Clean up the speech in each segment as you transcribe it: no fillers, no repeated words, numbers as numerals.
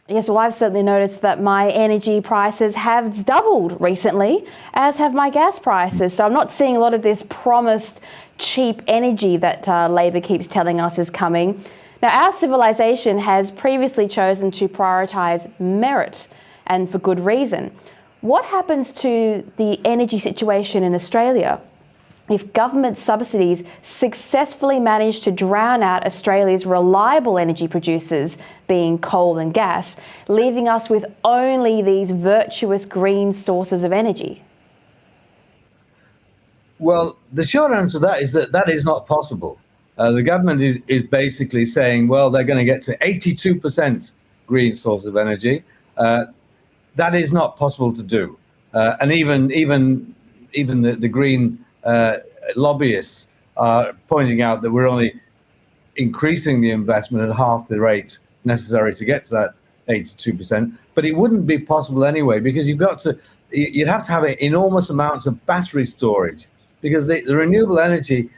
Yes, well, I've certainly noticed that my energy prices have doubled recently, as have my gas prices. So I'm not seeing a lot of this promised cheap energy that Labor keeps telling us is coming. Now, our civilization has previously chosen to prioritise merit, and for good reason. What happens to the energy situation in Australia if government subsidies successfully manage to drown out Australia's reliable energy producers, being coal and gas, leaving us with only these virtuous green sources of energy? Well, the short answer to that is that is not possible. The government is basically saying, well, they're going to get to 82% green source of energy. That is not possible to do. And even the green lobbyists are pointing out that we're only increasing the investment at half the rate necessary to get to that 82%. But it wouldn't be possible anyway, because you'd have to have enormous amounts of battery storage, because the renewable energy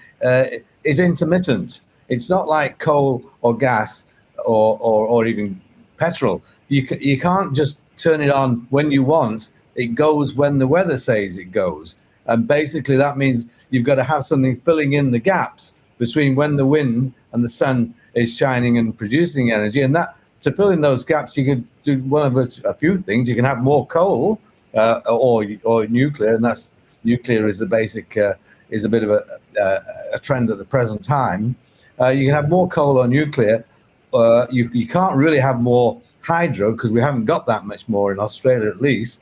is intermittent. It's not like coal or gas or even petrol. You can't just turn it on when you want. It goes when the weather says it goes. And basically that means you've got to have something filling in the gaps between when the wind and the sun is shining and producing energy. And that, to fill in those gaps, you could do one of a few things. You can have more coal or nuclear, and that's nuclear is the basic is a bit of a trend at the present time. You can have more coal or nuclear. You can't really have more hydro, because we haven't got that much more in Australia, at least.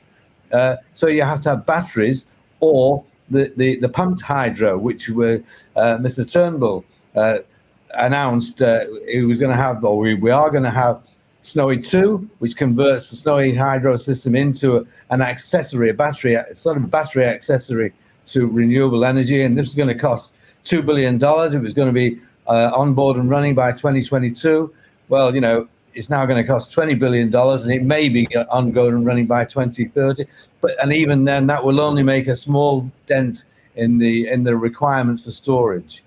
So you have to have batteries, or the pumped hydro, which Mr. Turnbull announced he was going to have, or we are going to have Snowy 2, which converts the Snowy hydro system into an accessory, a battery, sort of battery accessory to renewable energy. And this is going to cost $2 billion. It was going to be on board and running by 2022. Well, you know, it's now going to cost $20 billion, and it may be ongoing and running by 2030. And even then, that will only make a small dent in the requirements for storage.